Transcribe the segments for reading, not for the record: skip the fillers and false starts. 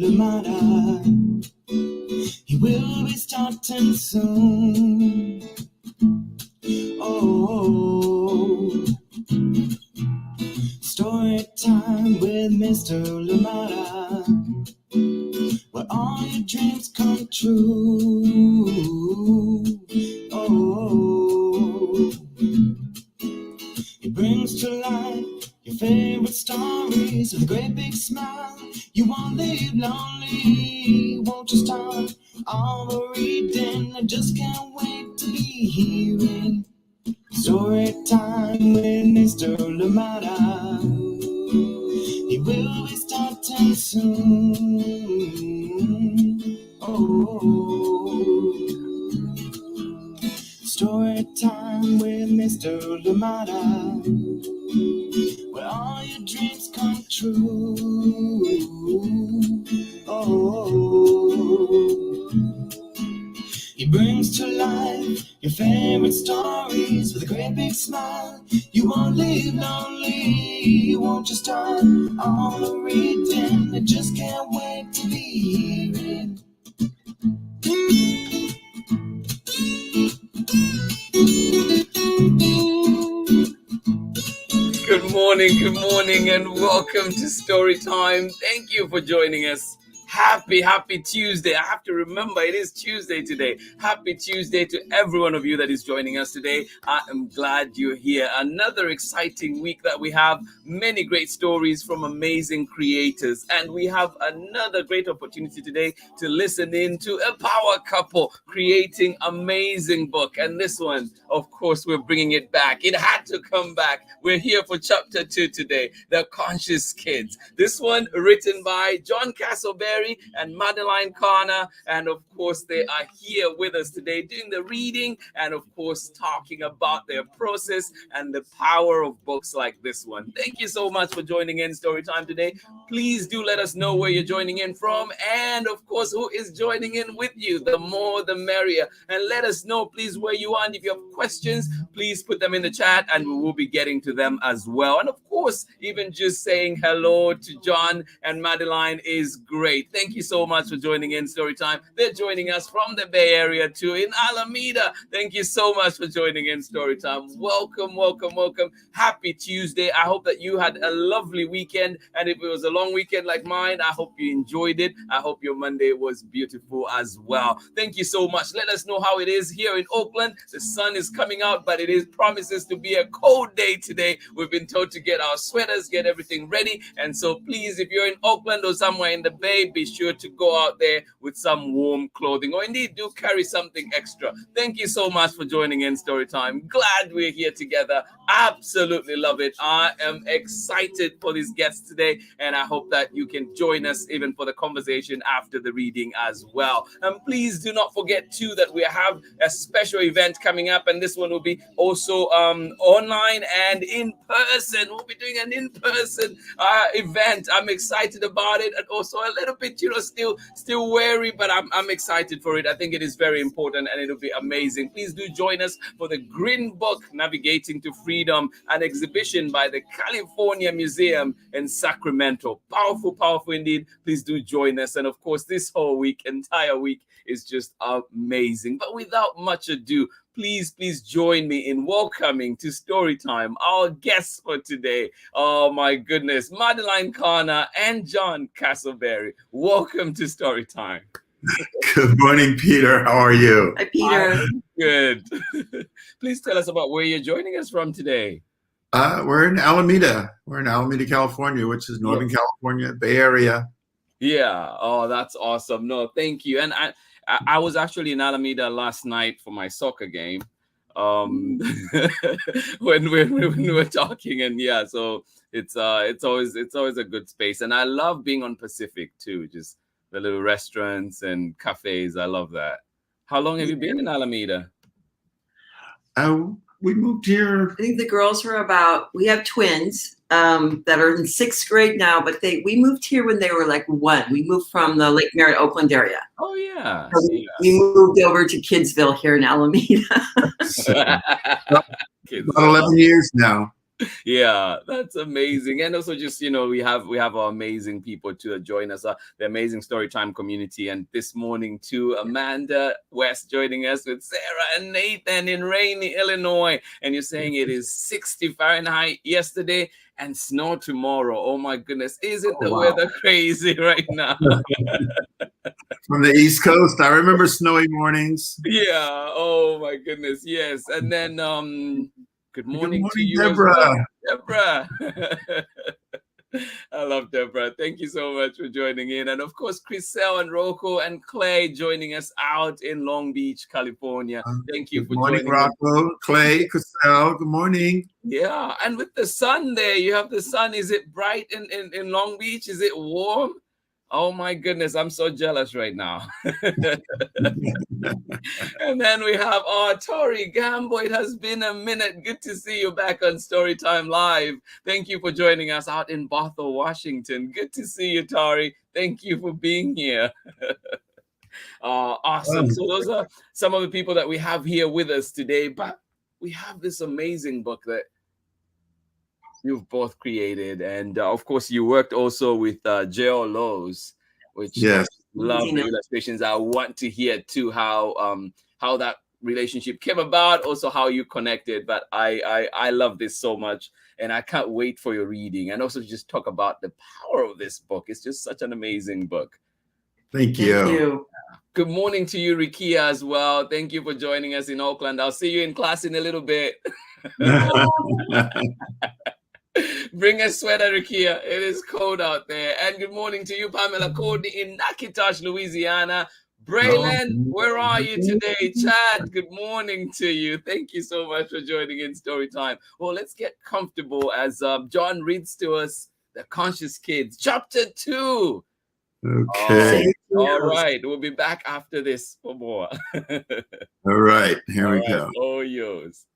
Lamada. He will be starting soon. Oh, story time with Mr. Lamada, where all your dreams come true. Oh, he brings to life your favorite stories with a great big smile. You won't leave lonely, won't you start all the reading? I just can't wait to be hearing story time with Mr. Lamada. He will be starting soon. Oh, story time with Mr. Lamada, where all your dreams come true. Oh, he brings to life your favorite stories with a great big smile. You won't leave lonely, won't you start all the reading? I just can't wait to be hearing. Good morning, and welcome to Story Time. Thank you for joining us. Happy Tuesday. I have to remember it is Tuesday today. Happy Tuesday to every one of you that is joining us today. I am glad you're here. Another exciting week that we have. Many great stories from amazing creators. And we have another great opportunity today to listen in to a power couple creating amazing book. And this one, of course, we're bringing it back. It had to come back. We're here for chapter 2 today, The Konscious Kidz. This one written by Casselberry and Madeline, and of course they are here with us today doing the reading and of course talking about their process and the power of books like this one. Thank you so much for joining in Story Time today. Please do let us know where you're joining in from and of course who is joining in with you. The more the merrier, and let us know please where you are, and if you have questions please put them in the chat and we will be getting to them as well. And of course even just saying hello to John and Madeline is great. Thank you so much for joining in Story Time. They're joining us from the Bay Area too, in Alameda. Thank you so much for joining in Story Time. Welcome. Happy Tuesday. I hope that you had a lovely weekend, and if it was a long weekend like mine, I hope you enjoyed it. I hope your Monday was beautiful as well. Thank you so much. Let us know how it is here in Oakland. The sun is coming out, but it promises to be a cold day today. We've been told to get our sweaters, get everything ready, and so please, if you're in Oakland or somewhere in the Bay, be sure to go out there with some warm clothing, or indeed do carry something extra. Thank you so much for joining in Story Time. Glad we're here together. Absolutely love it. I am excited for these guests today, and I hope that you can join us even for the conversation after the reading as well. And please do not forget too that we have a special event coming up, and this one will be also online and in person. We'll be doing an in-person event. I'm excited about it, and also a little bit, still wary, but I'm excited for it. I think it is very important and it'll be amazing. Please do join us for the Green Book Navigating to Freedom, an exhibition by the California Museum in Sacramento. Powerful indeed. Please do join us. And of course, this whole entire week is just amazing. But without much ado, please join me in welcoming to Storytime our guests for today. Oh my goodness, Madeline and John Casselberry. Welcome to Storytime. Good morning, Peter. How are you? Hi, Peter. I'm good. Please tell us about where you're joining us from today. We're in Alameda. We're in Alameda, California, which is Northern California, Bay Area. Yeah. Oh, that's awesome. No, thank you. And I was actually in Alameda last night for my soccer game. When we were talking, and yeah, so it's always a good space, and I love being on Pacific too. Just the little restaurants and cafes. I love that. How long have you been in Alameda? We moved here. I think the girls were we have twins that are in 6th grade now, but we moved here when they were like 1. We moved from the Lake Merritt, Oakland area. Oh yeah. So we moved over to Kidsville here in Alameda. About 11 years now. Yeah, that's amazing. And also just, we have our amazing people to join us, the amazing Storytime community. And this morning too, Amanda West joining us with Sarah and Nathan in rainy Illinois. And you're saying it is 60 Fahrenheit yesterday and snow tomorrow. Oh my goodness. Isn't the weather crazy right now? From the East Coast, I remember snowy mornings. Yeah. Oh my goodness. Yes. And then good morning to you, Deborah. as well. Deborah. I love Deborah. Thank you so much for joining in. And of course, Chriselle and Rocco and Clay joining us out in Long Beach, California. Thank you for joining. Good morning, Rocco, Clay, Chriselle. Good morning. Yeah. And with the sun there, you have the sun. Is it bright in Long Beach? Is it warm? Oh my goodness, I'm so jealous right now. And then we have Tori Gambo. It has been a minute. Good to see you back on Storytime Live. Thank you for joining us out in Bothell, Washington. Good to see you, Tori. Thank you for being here. Awesome. So those are some of the people that we have here with us today. But we have this amazing book that you've both created, and of course you worked also with JERL Lowe's, which yes, love the illustrations. I want to hear too how that relationship came about, also how you connected. But I love this so much, and I can't wait for your reading, and also just talk about the power of this book. It's just such an amazing book. Thank you. Good morning to you, Rikia, as well. Thank you for joining us in Oakland. I'll see you in class in a little bit. Bring a sweater, Rikia. It is cold out there. And good morning to you, Pamela Cody in Natchitoches, Louisiana. Braylon, where are you today? Chad, good morning to you. Thank you so much for joining in Storytime. Well, let's get comfortable as John reads to us The Konscious Kidz, Chapter 2. Okay. All right. We'll be back after this for more. All right. Here we go. All yours.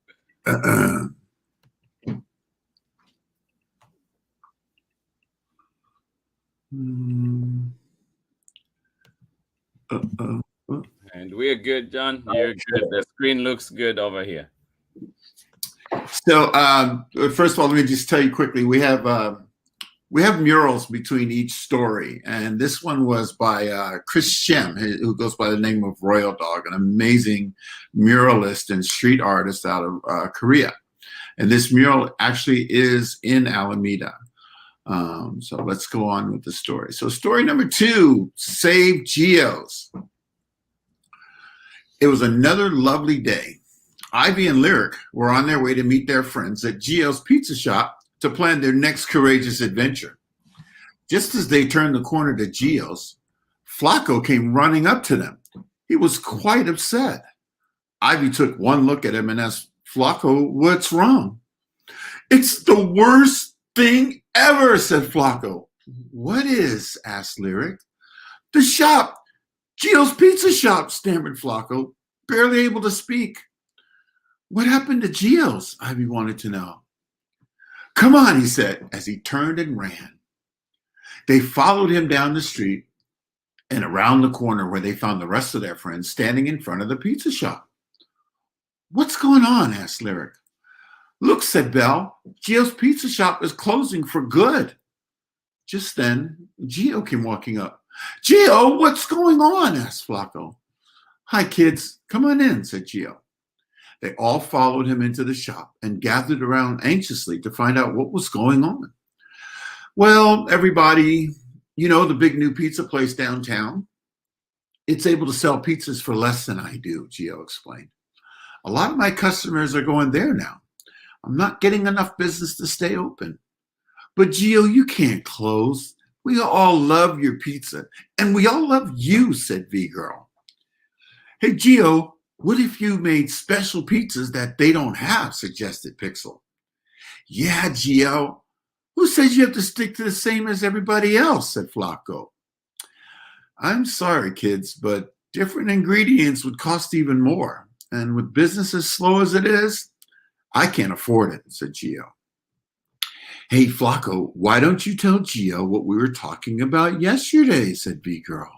And we're good, John. You're good. The screen looks good over here. So, first of all, let me just tell you quickly. We have murals between each story, and this one was by Chris Shem, who goes by the name of Royal Dog, an amazing muralist and street artist out of Korea. And this mural actually is in Alameda. So let's go on with the story. So story number 2, Save Geos. It was another lovely day. Ivy and Lyric were on their way to meet their friends at Geo's Pizza Shop to plan their next courageous adventure. Just as they turned the corner to Geo's, Flacco came running up to them. He was quite upset. Ivy took one look at him and asked, Flacco, what's wrong? It's the worst thing ever, said Flacco. What is? Asked Lyric. The shop, Geo's Pizza Shop, stammered Flacco, barely able to speak. What happened to Geo's? Ivy wanted to know. Come on, he said, as he turned and ran. They followed him down the street and around the corner where they found the rest of their friends standing in front of the pizza shop. What's going on? Asked Lyric. Look, said Belle, Geo's Pizza Shop is closing for good. Just then, Geo came walking up. Geo, what's going on? Asked Flacco. Hi, kids. Come on in, said Geo. They all followed him into the shop and gathered around anxiously to find out what was going on. Well, everybody, you know the big new pizza place downtown? It's able to sell pizzas for less than I do, Geo explained. A lot of my customers are going there now. I'm not getting enough business to stay open. But Geo, you can't close. We all love your pizza, and we all love you, said V-Girl. Hey, Geo, what if you made special pizzas that they don't have, suggested Pixel. Yeah, Geo. Who says you have to stick to the same as everybody else, said Flacco. I'm sorry, kids, but different ingredients would cost even more. And with business as slow as it is, I can't afford it, said Geo. Hey, Flacco, why don't you tell Geo what we were talking about yesterday, said V-Girl.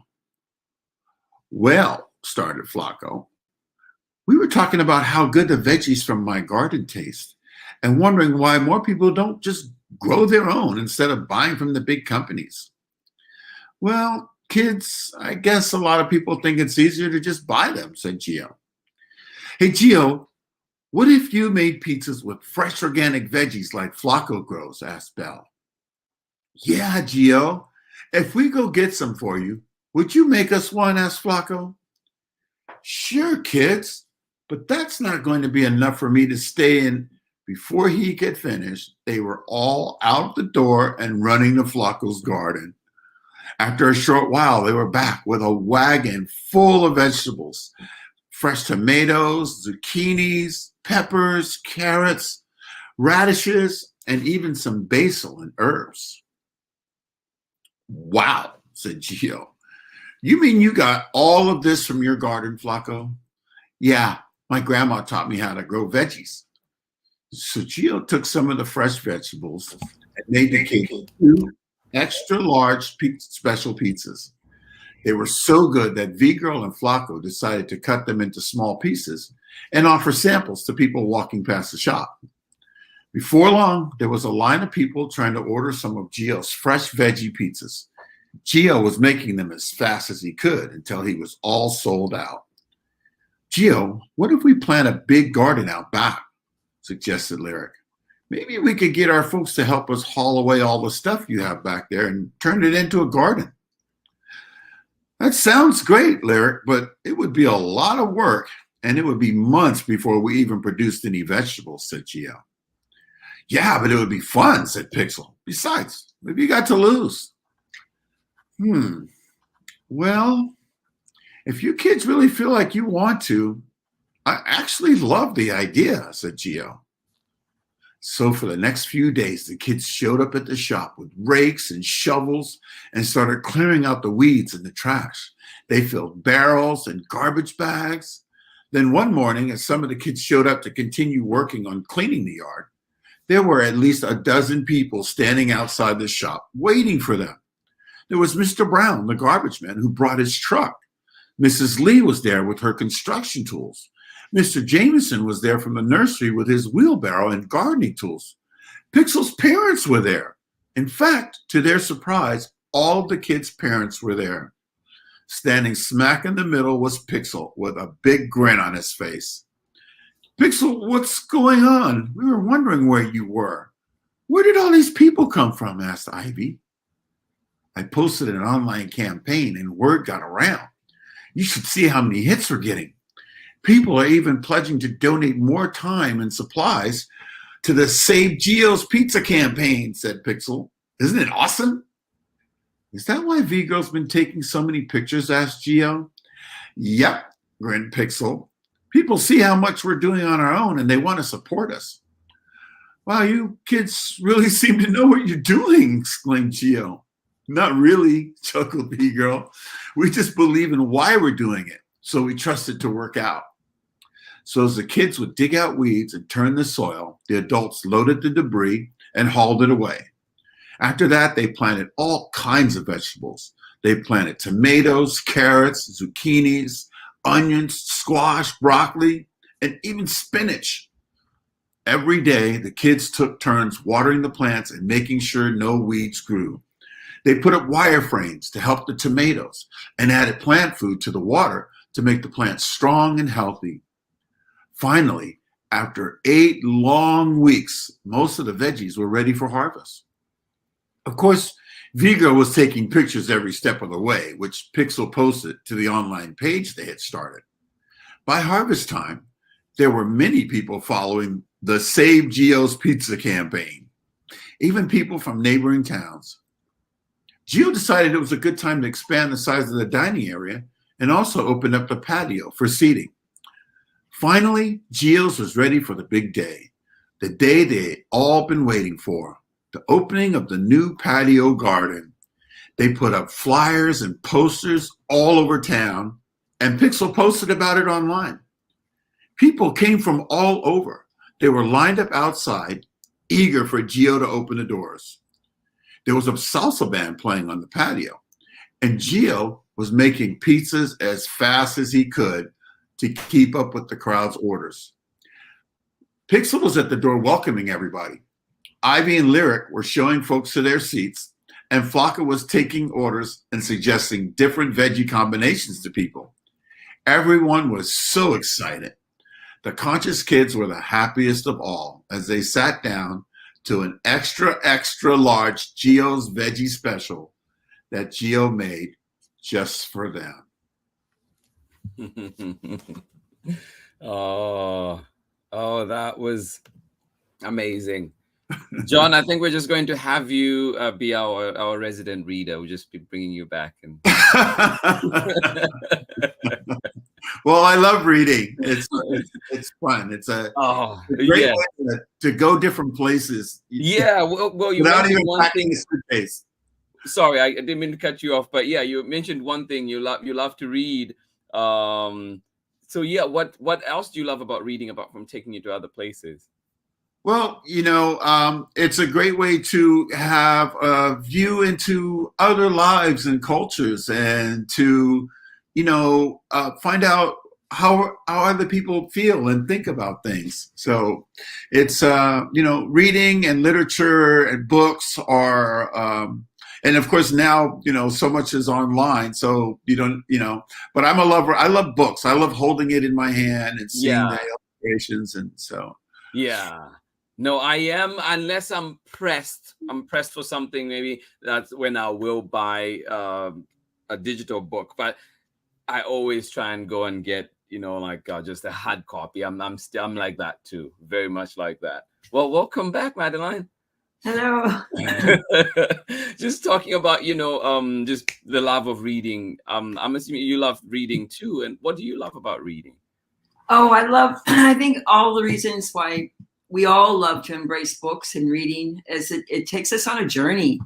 Well, started Flacco. We were talking about how good the veggies from my garden taste. and wondering why more people don't just grow their own instead of buying from the big companies. Well, kids, I guess a lot of people think it's easier to just buy them, said Gio. Hey, Gio, what if you made pizzas with fresh organic veggies like Flacco grows? Asked Belle. Yeah, Gio. If we go get some for you, would you make us one? Asked Flacco. Sure, kids, but that's not going to be enough for me to stay in. Before he could finish, they were all out the door and running to Flacco's garden. After a short while, they were back with a wagon full of vegetables, fresh tomatoes, zucchinis, peppers, carrots, radishes, and even some basil and herbs. Wow, said Gio. You mean you got all of this from your garden, Flacco? Yeah, my grandma taught me how to grow veggies. So Gio took some of the fresh vegetables and made the kids 2 extra large special pizzas. They were so good that V-Girl and Flacco decided to cut them into small pieces and offer samples to people walking past the shop. Before long, there was a line of people trying to order some of Gio's fresh veggie pizzas. Gio was making them as fast as he could until he was all sold out. Gio, what if we plant a big garden out back? Suggested Lyric. Maybe we could get our folks to help us haul away all the stuff you have back there and turn it into a garden. That sounds great, Lyric, but it would be a lot of work and it would be months before we even produced any vegetables, said Gio. Yeah, but it would be fun, said Pixel. Besides, maybe you got to lose. Well, if you kids really feel like you want to, I actually love the idea, said Gio. So for the next few days, the kids showed up at the shop with rakes and shovels and started clearing out the weeds and the trash. They filled barrels and garbage bags. Then one morning, as some of the kids showed up to continue working on cleaning the yard, there were at least a dozen people standing outside the shop waiting for them. There was Mr. Brown, the garbage man, who brought his truck. Mrs. Lee was there with her construction tools. Mr. Jameson was there from the nursery with his wheelbarrow and gardening tools. Pixel's parents were there. In fact, to their surprise, all of the kids' parents were there. Standing smack in the middle was Pixel with a big grin on his face. Pixel, what's going on? We were wondering where you were. Where did all these people come from? Asked Ivy. I posted an online campaign and word got around. You should see how many hits we're getting. People are even pledging to donate more time and supplies to the Save Gio's Pizza campaign, said Pixel. Isn't it awesome? Is that why V-Girl's been taking so many pictures? Asked Gio. Yep, grinned Pixel. People see how much we're doing on our own and they want to support us. Wow, you kids really seem to know what you're doing, exclaimed Gio. Not really, chuckled V-Girl. We just believe in why we're doing it, so we trust it to work out. So as the kids would dig out weeds and turn the soil, the adults loaded the debris and hauled it away. After that, they planted all kinds of vegetables. They planted tomatoes, carrots, zucchinis, onions, squash, broccoli, and even spinach. Every day, the kids took turns watering the plants and making sure no weeds grew. They put up wire frames to help the tomatoes and added plant food to the water to make the plants strong and healthy. Finally, after 8 long weeks, most of the veggies were ready for harvest. Of course, V-Girl was taking pictures every step of the way, which Pixel posted to the online page they had started. By harvest time, there were many people following the Save Gio's Pizza campaign, even people from neighboring towns. Gio decided it was a good time to expand the size of the dining area and also open up the patio for seating. Finally, Gio's was ready for the big day, the day they had all been waiting for, the opening of the new patio garden. They put up flyers and posters all over town, and Pixel posted about it online. People came from all over. They were lined up outside, eager for Gio to open the doors. There was a salsa band playing on the patio, and Gio was making pizzas as fast as he could to keep up with the crowd's orders. Pixel was at the door welcoming everybody. Ivy and Lyric were showing folks to their seats, and Flocka was taking orders and suggesting different veggie combinations to people. Everyone was so excited. The Conscious Kids were the happiest of all as they sat down to an extra, extra large Gio's veggie special that Gio made just for them. Oh, that was amazing. John, I think we're just going to have you be our resident reader. We'll just be bringing you back. And well, I love reading. It's fun. It's a great way to go different places. Yeah, well, you without even one thing. Space. Sorry, I didn't mean to cut you off, but yeah, you mentioned one thing you love to read. So yeah, what else do you love about reading, apart from taking you to other places? Well, it's a great way to have a view into other lives and cultures, and to, find out how other people feel and think about things. So it's, reading and literature and books are, and of course now, so much is online. So you don't, but I'm a lover. I love books. I love holding it in my hand and seeing the illustrations. And so. Yeah. No, I am, unless I'm pressed for something, maybe that's when I will buy a digital book. But I always try and go and get, just a hard copy. I'm like that too, very much like that. Well, welcome back, Madeline. Hello. Just talking about, just the love of reading. I'm assuming you love reading too. And what do you love about reading? Oh, I think all the reasons why we all love to embrace books and reading is it takes us on a journey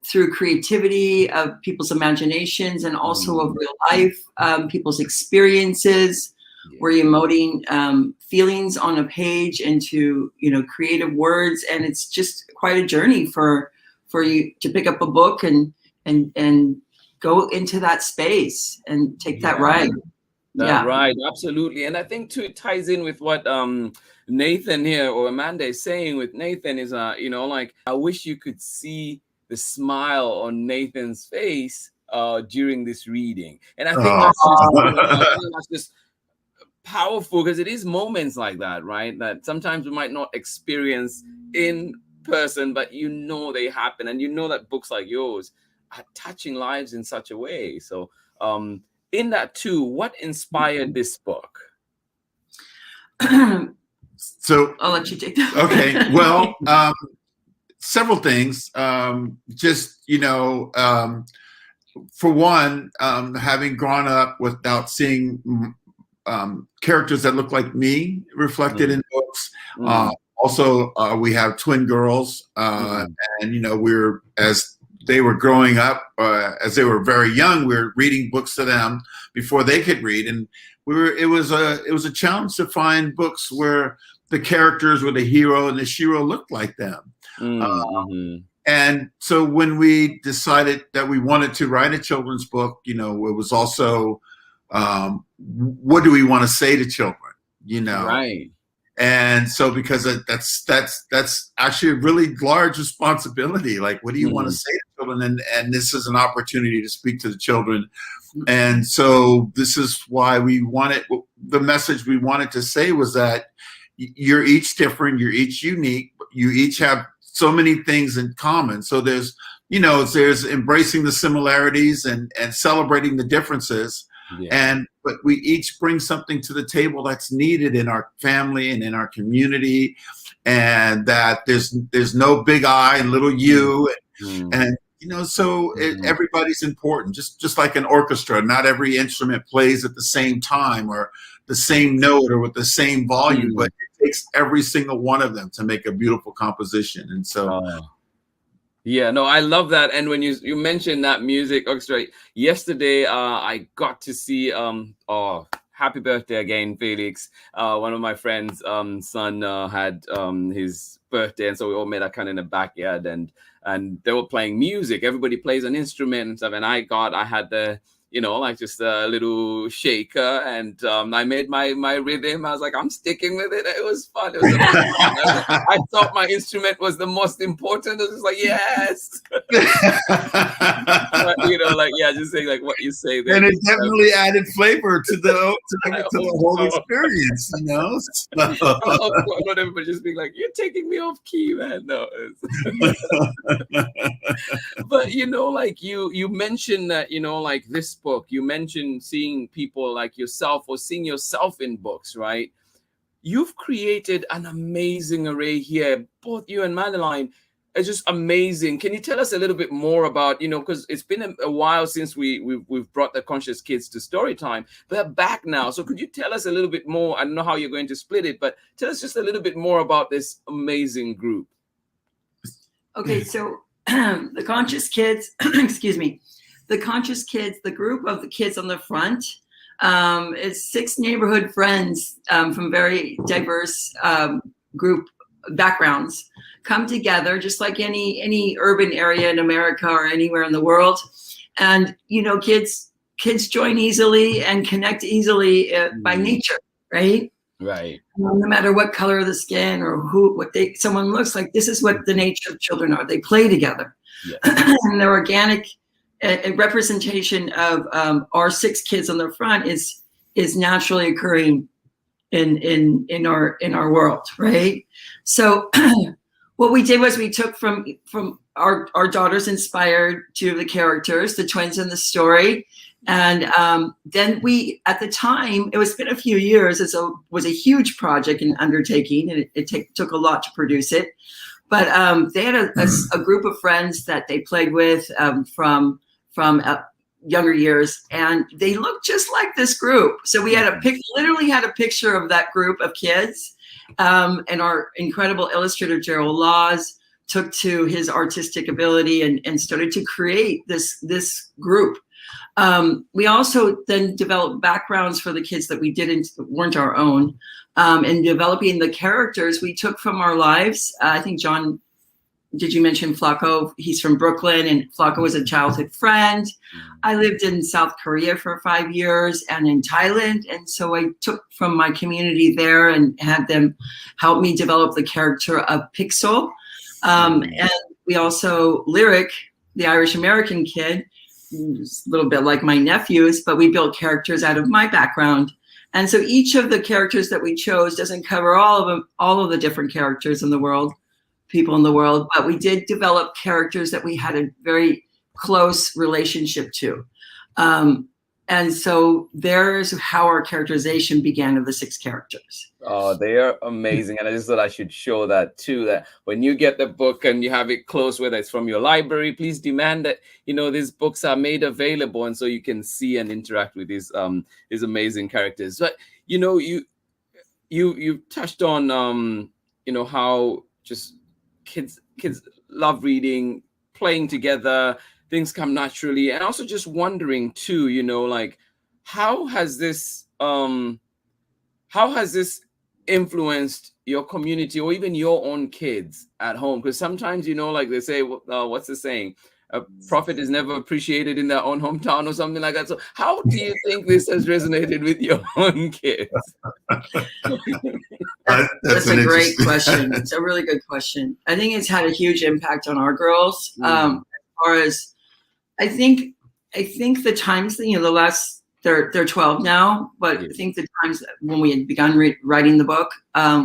through creativity of people's imaginations, and also of real life, people's experiences. Yeah. We're emoting feelings on a page into creative words, and it's just quite a journey for you to pick up a book and go into that space and take that ride. Right, absolutely. And I think too, it ties in with what Nathan here, or Amanda, is saying. With Nathan is I wish you could see the smile on Nathan's face during this reading. And I think that's just powerful, because it is moments like that, right, that sometimes we might not experience in person, but they happen, and that books like yours are touching lives in such a way. So in that too, what inspired this book? So I'll let you take that. Okay. Well, several things. For one, having grown up without seeing characters that look like me reflected in books. Also, we have twin girls, and as they were growing up, as they were very young, we were reading books to them before they could read, and it was a challenge to find books where the characters were the hero and the shero looked like them. And so when we decided that we wanted to write a children's book, it was also, what do we want to say to children? Right. And so, because that's actually a really large responsibility. Like, what do you want to say to children? And this is an opportunity to speak to the children. And so this is why the message we wanted to say was that you're each different, you're each unique, you each have so many things in common. So there's embracing the similarities and celebrating the differences. Yeah. But we each bring something to the table that's needed in our family and in our community, and that there's no big I and little you, and everybody's important. Just like an orchestra, not every instrument plays at the same time or the same note or with the same volume, but it takes every single one of them to make a beautiful composition. And so. Yeah, no, I love that. And when you mentioned that music orchestra, yesterday I got to see happy birthday again, Felix. One of my friends' son had his birthday, and so we all met kind of in the backyard, and they were playing music. Everybody plays an instrument and stuff, and I had the you know, like just a little shaker, and I made my rhythm. I was like, I'm sticking with it. It was fun. It was amazing. I thought my instrument was the most important. I was just like, yes. But, you know, like, yeah, just saying like what you say there. And it definitely added flavor to the whole experience, you know. So. Not everybody just being like, you're taking me off key, man. No. But you know, like you mentioned that, you know, like this book, you mentioned seeing people like yourself or seeing yourself in books, right? You've created an amazing array here, both you and Madeline. It's just amazing. Can you tell us a little bit more about, you know, because it's been a while since we've brought the Conscious Kids to Storytime. They're back now. So could you tell us a little bit more? I don't know how you're going to split it, but tell us just a little bit more about this amazing group. Okay, so the Conscious Kids, excuse me, the Conscious Kids, the group of the kids on the front is 6 neighborhood friends from very diverse group backgrounds come together, just like any urban area in America or anywhere in the world. And, you know, kids join easily and connect easily by nature, right? Right. No matter what color of the skin or someone looks like, this is what the nature of children are. They play together. Yeah. And their organic representation of our 6 kids on the front is naturally occurring in our world, right? So what we did was we took from our daughters inspired 2 of the characters, the twins in the story. And then we, at the time, it was been a few years, it was a huge project and undertaking, and it took a lot to produce it. But they had a group of friends that they played with from younger years, and they looked just like this group. So we had literally had a picture of that group of kids, and our incredible illustrator JERL Laws took to his artistic ability and started to create this group. We also then developed backgrounds for the kids that weren't our own. In developing the characters, we took from our lives. I think John, did you mention Flacco? He's from Brooklyn, and Flacco was a childhood friend. I lived in South Korea for 5 years and in Thailand. And so I took from my community there and had them help me develop the character of Pixel. And we also, Lyric, the Irish American kid, a little bit like my nephews, but we built characters out of my background. And so each of the characters that we chose doesn't cover all of the different characters in the world, people in the world, but we did develop characters that we had a very close relationship to. And so there's how our characterization began of the 6 characters. Oh, they are amazing. And I just thought I should show that too, that when you get the book and you have it close, whether it's from your library, please demand that, you know, these books are made available. And so you can see and interact with these amazing characters. But, you know, you touched on, you know, how just kids love reading, playing together, things come naturally, and also just wondering too, you know, like how has this influenced your community or even your own kids at home? Because sometimes, you know, like they say, what's the saying? A prophet is never appreciated in their own hometown or something like that. So how do you think this has resonated with your own kids? That's a great question. It's a really good question. I think it's had a huge impact on our girls. As far as I think the times, you know, they're 12 now, but I think the times when we had begun writing the book,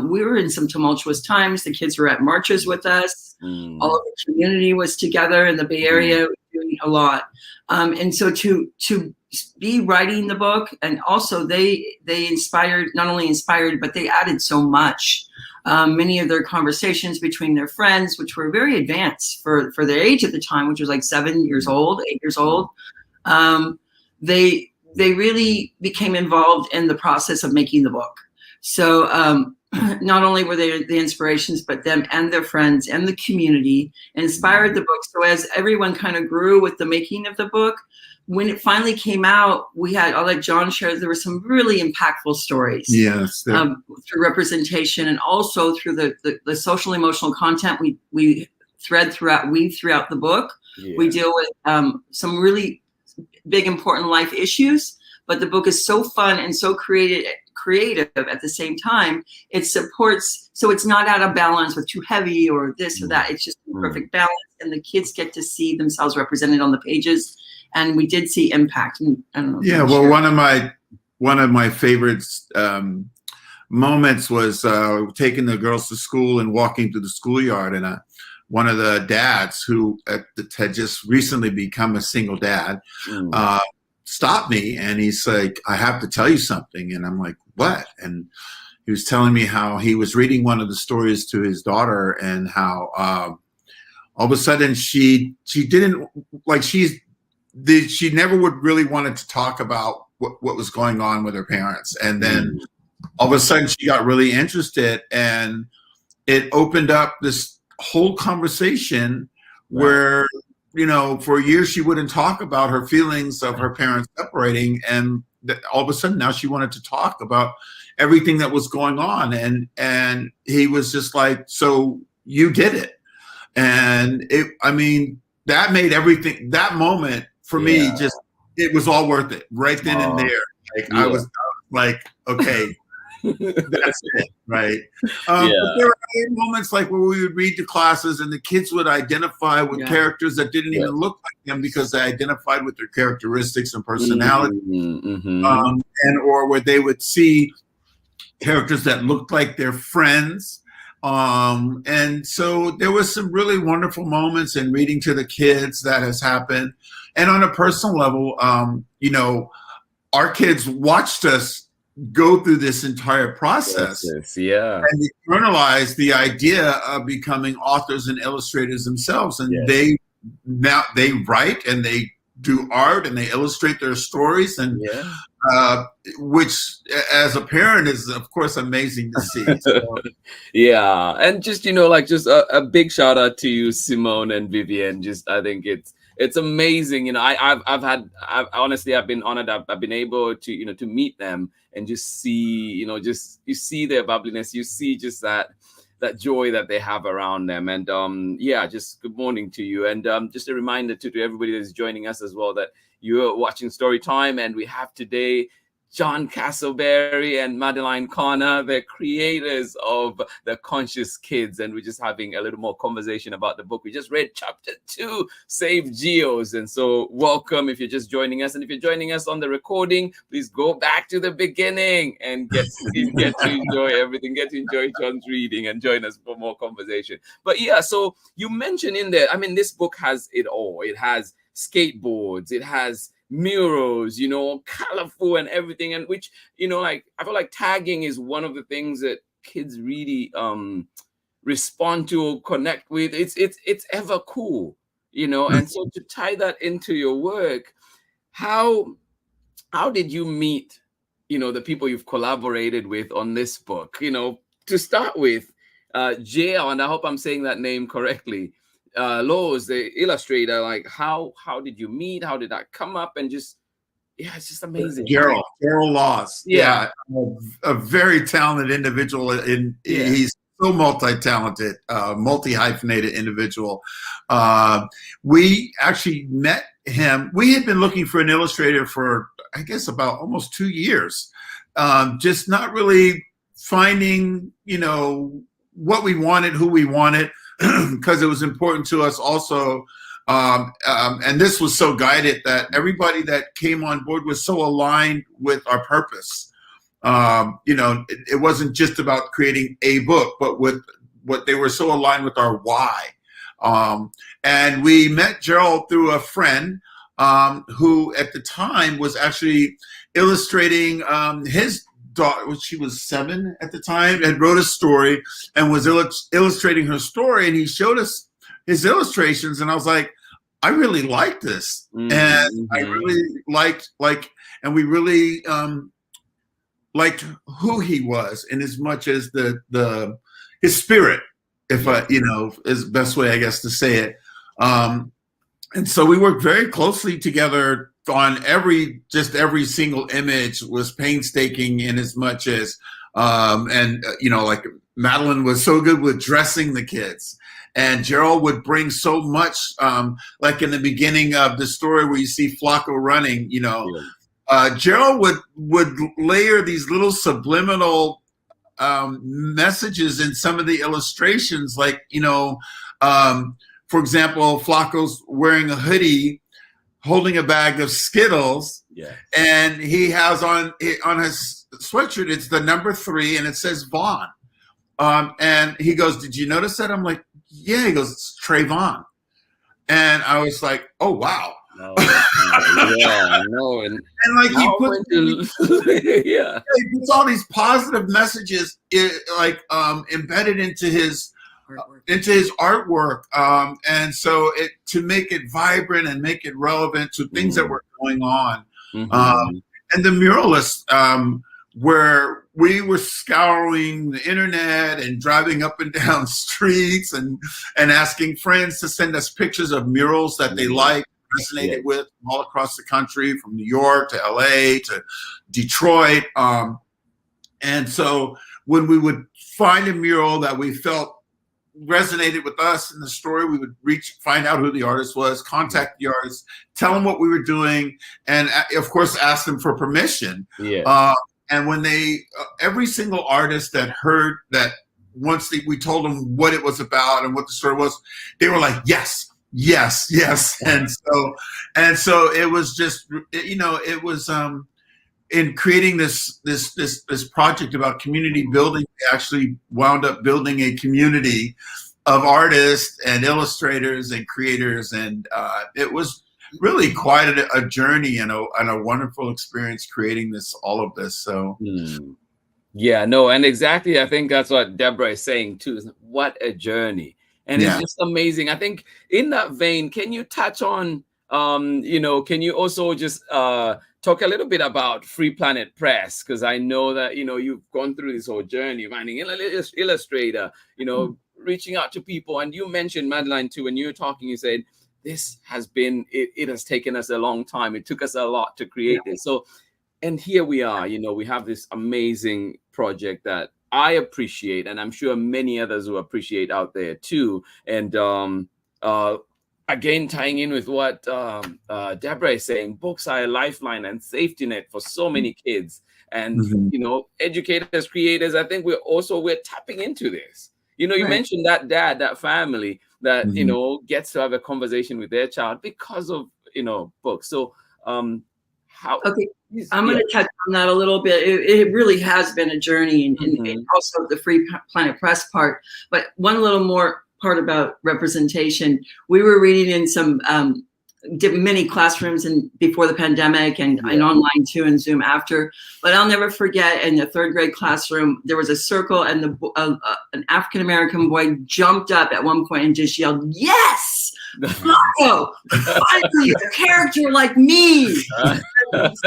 we were in some tumultuous times. The kids were at marches with us. All of the community was together in the Bay Area doing a lot. And so to be writing the book, and also they not only inspired, but they added so much. Many of their conversations between their friends, which were very advanced for their age at the time, which was like 7 years old, 8 years old, they really became involved in the process of making the book. So not only were they the inspirations, but them and their friends and the community inspired the book. So as everyone kind of grew with the making of the book, when it finally came out, I'll let John share, there were some really impactful stories. Yes. Through representation and also through the social emotional content we weave throughout the book. Yeah. We deal with some really big, important life issues, but the book is so fun and so creative at the same time. It supports, so it's not out of balance with too heavy or this or that. It's just a perfect balance, and the kids get to see themselves represented on the pages. And we did see impact. I don't know. Yeah, well, one of my favorites moments was taking the girls to school and walking through the schoolyard, and one of the dads who had just recently become a single dad stopped me, and he's like, "I have to tell you something." And I'm like, "What?" And he was telling me how he was reading one of the stories to his daughter, and how all of a sudden she didn't like she never would really wanted to talk about what was going on with her parents, and then all of a sudden she got really interested, and it opened up this whole conversation where, you know, for years she wouldn't talk about her feelings of her parents separating, and all of a sudden now she wanted to talk about everything that was going on, and he was just like, "So you did it." And I mean, that made everything, that moment for me, just, it was all worth it right then and there. Like I was like, okay, that's it, right? But there were other moments like where we would read to classes and the kids would identify with characters that didn't even look like them because they identified with their characteristics and personality, and or where they would see characters that looked like their friends. And so there was some really wonderful moments in reading to the kids that has happened. And on a personal level, you know, our kids watched us go through this entire process, and internalize the idea of becoming authors and illustrators themselves. And they write and they do art and they illustrate their stories, and which as a parent is of course amazing to see. So. And just, you know, like just a big shout out to you, Simone and Vivian. Just, I think it's amazing. You know, I've honestly, I've been honored. I've been able to, you know, to meet them and just see, you know, just, you see their bubbliness, you see just that joy that they have around them. And just good morning to you. And just a reminder to everybody that is joining us as well, that you're watching Story Time, and we have today John Casselberry and Madeline CONOR, the creators of The Konscious Kidz, and we're just having a little more conversation about the book. We just read chapter 2, Save Geos. And so welcome if you're just joining us. And if you're joining us on the recording, please go back to the beginning and get to enjoy everything, get to enjoy John's reading and join us for more conversation. But yeah, so you mentioned in there, I mean, this book has it all. It has skateboards, it has murals, you know, colorful and everything, and which, you know, like I feel like tagging is one of the things that kids really respond to or connect with. It's ever cool, you know. And so to tie that into your work, how did you meet, you know, the people you've collaborated with on this book? You know, to start with, JERL, and I hope I'm saying that name correctly, Lowe's, the illustrator, like how did you meet? How did that come up? And just, it's just amazing. JERL Laws. A very talented individual. He's so multi-talented, multi-hyphenated individual. We actually met him. We had been looking for an illustrator for, I guess, about almost 2 years. Just not really finding, you know, what we wanted, who we wanted, because it was important to us also. And this was so guided that everybody that came on board was so aligned with our purpose. You know, it wasn't just about creating a book, but with what they were so aligned with our why. And we met JERL through a friend who at the time was actually illustrating his daughter, she was 7 at the time, and wrote a story and was illustrating her story, and he showed us his illustrations, and I was like, I really like this. And I really liked and we really liked who he was, in as much as his spirit, if I, you know, is the best way I guess to say it. And so we worked very closely together on every single image, was painstaking in as much as, you know, like Madeline was so good with dressing the kids. And JERL would bring so much, like in the beginning of the story where you see Flacco running, you know, JERL would layer these little subliminal messages in some of the illustrations, like, you know, for example, Flacco's wearing a hoodie, holding a bag of Skittles, and he has on his sweatshirt, it's the number 3, and it says Vaughn. And he goes, "Did you notice that?" I'm like, "Yeah." He goes, "It's Trayvon." And I was like, "Oh, wow." Yeah, no, and like he puts all these positive messages embedded into his artwork, and so to make it vibrant and make it relevant to things that were going on. And the muralists, where we were scouring the internet and driving up and down streets and asking friends to send us pictures of murals that they liked, resonated with, all across the country, from New York to LA to Detroit. And so when we would find a mural that we felt resonated with us in the story, we would find out who the artist was, contact the artist, tell them what we were doing, and of course ask them for permission. And when every single artist that heard that, once we told them what it was about and what the story was, they were like, yes. And so it was just, you know, it was in creating this project about community building, we actually wound up building a community of artists and illustrators and creators, and it was really quite a journey and a wonderful experience creating all of this. So yeah, no, and exactly, I think that's what Deborah is saying too. What a journey. And it's just amazing. I think in that vein, can you touch on, you know, can you also just talk a little bit about Free Planet Press? Because I know that, you know, you've gone through this whole journey, finding an illustrator, you know, reaching out to people. And you mentioned, Madeline, too, when you were talking, you said, this has been, it has taken us a long time. It took us a lot to create this. So, and here we are, you know, we have this amazing project that I appreciate, and I'm sure many others will appreciate out there too. And again, tying in with what Deborah is saying, books are a lifeline and safety net for so many kids. And you know, educators, creators, I think we're tapping into this. You know, you mentioned that dad, that family that you know gets to have a conversation with their child because of, you know, books. So how? Okay. I'm going to touch on that a little bit. It really has been a journey, and also the Free Planet Press part. But one little more part about representation. We were reading in some many classrooms before the pandemic and online too, and Zoom after. But I'll never forget, in the 3rd grade classroom, there was a circle, and an African-American boy jumped up at one point and just yelled, "Yes! Flacco! Finally, a character like me! Looks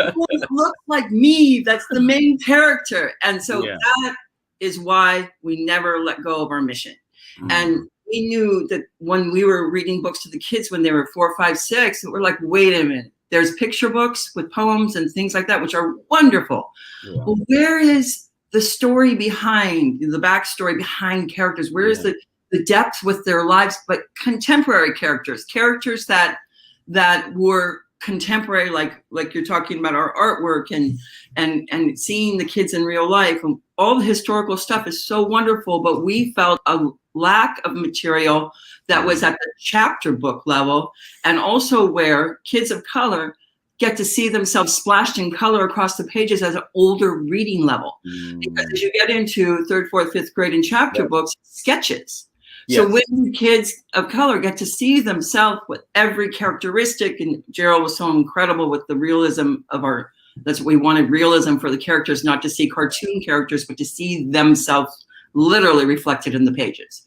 like me. That's the main character." And so that is why we never let go of our mission. And we knew that when we were reading books to the kids when they were 4, 5, 6, we're like, wait a minute. There's picture books with poems and things like that, which are wonderful. But where is the story behind, the backstory behind characters? Where is the depth with their lives, but contemporary characters that were contemporary, like you're talking about our artwork and seeing the kids in real life, and all the historical stuff is so wonderful. But we felt a lack of material that was at the chapter book level, and also where kids of color get to see themselves splashed in color across the pages as an older reading level. Because as you get into 3rd, 4th, 5th grade in chapter books, sketches. So when kids of color get to see themselves with every characteristic, and JERL was so incredible with the realism of that's what we wanted, realism for the characters, not to see cartoon characters, but to see themselves literally reflected in the pages.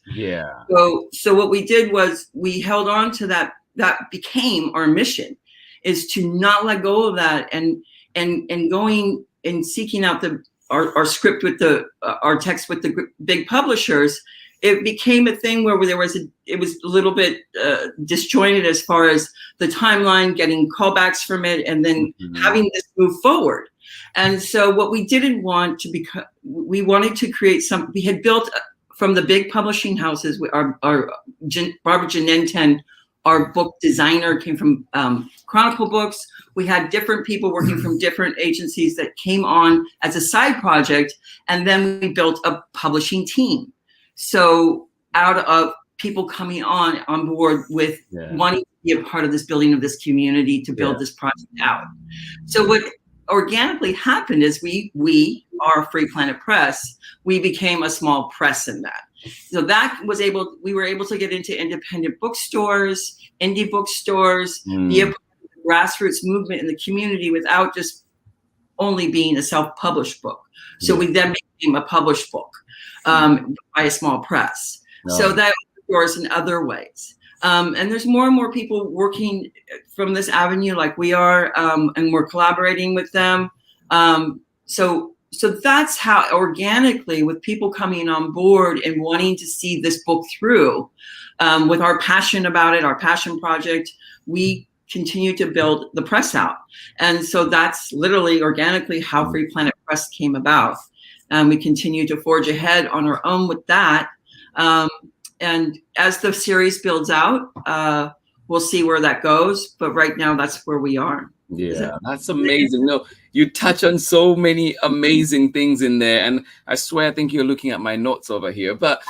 So what we did was we held on to that became our mission, is to not let go of that, and going and seeking out our script with our text with the big publishers. It became a thing where it was a little bit disjointed as far as the timeline, getting callbacks from it, and then having this move forward. And so what we didn't want to we wanted to create we had built from the big publishing houses, Barbara Janenten, our book designer, came from Chronicle Books. We had different people working from different agencies that came on as a side project, and then we built a publishing team. So out of people coming on board with wanting to be a part of this building of this community to build this project out. So what organically happened is we are Free Planet Press. We became a small press in that. So that was we were able to get into independent bookstores, indie bookstores, be a part of the grassroots movement in the community without just only being a self-published book. So we then became a published book by a small press. So that opened doors in other ways. And there's more and more people working from this avenue like we are, and we're collaborating with them. So that's how organically, with people coming on board and wanting to see this book through, with our passion about it, our passion project, we continue to build the press out. And so that's literally organically how Free Planet Press came about. We continue to forge ahead on our own with that. And as the series builds out, we'll see where that goes. But right now, that's where we are. Yeah, that's amazing. No, you touch on so many amazing things in there, and I swear I think you're looking at my notes over here. But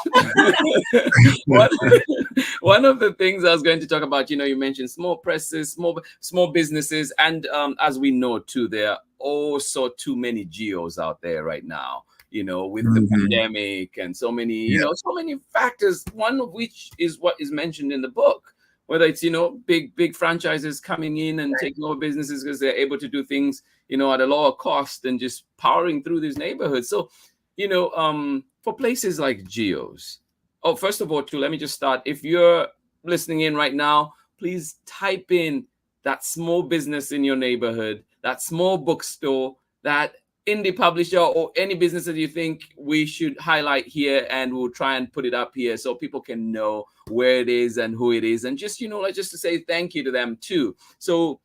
one of the things I was going to talk about, you mentioned small presses, small businesses, and as we know too, there are also too many geos out there right now. With the pandemic and so many, so many factors. One of which is what is mentioned in the book. Whether it's, big franchises coming in and taking over businesses because they're able to do things, at a lower cost and just powering through these neighborhoods. So, for places like geos. Oh, first of all, too, let me just start. If you're listening in right now, please type in that small business in your neighborhood, that small bookstore, that indie publisher, or any business that you think we should highlight here, and we'll try and put it up here so people can know where it is and who it is, and just just to say thank you to them too. So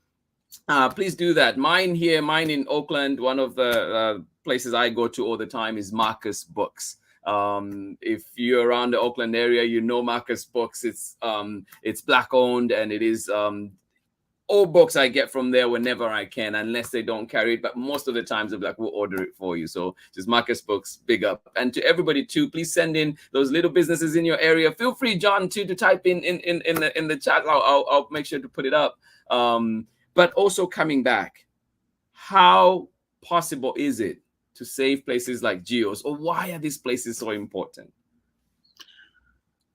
please do that. Mine in Oakland, one of the places I go to all the time is Marcus Books. If you're around the Oakland area, Marcus Books. It's Black owned, and it is all books I get from there whenever I can, unless they don't carry it. But most of the times, we'll order it for you. So just Marcus Books, big up. And to everybody too, please send in those little businesses in your area. Feel free, John, too, to type in the chat. I'll make sure to put it up. But also coming back, how possible is it to save places like geos, or why are these places so important?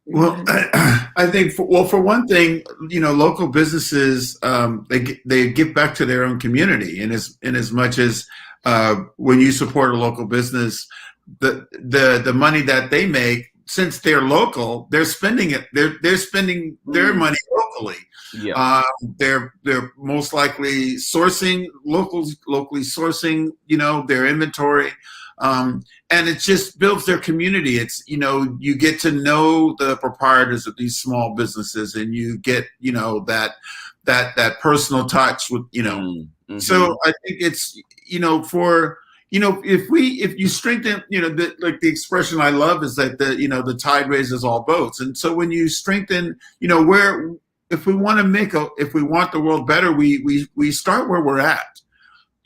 Well, I think, for one thing, local businesses, they give back to their own community, in as much as when you support a local business, the money that they make, since they're local, they're spending it. They're spending their money locally. Yeah. They're most likely sourcing locally sourcing, their inventory. And it just builds their community. It's, you get to know the proprietors of these small businesses, and you get, that personal touch with, So I think it's, if you strengthen, the expression I love is that the tide raises all boats. And so when you strengthen, if we want the world better, we start where we're at.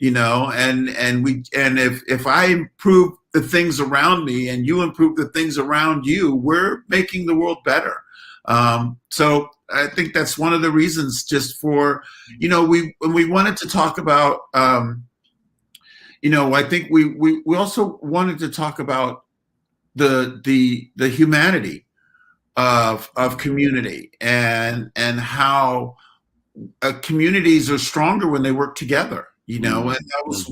And if I improve the things around me and you improve the things around you, we're making the world better. So I think that's one of the reasons, just for, when we wanted to talk about, I think we also wanted to talk about the humanity of community, and how communities are stronger when they work together. And that was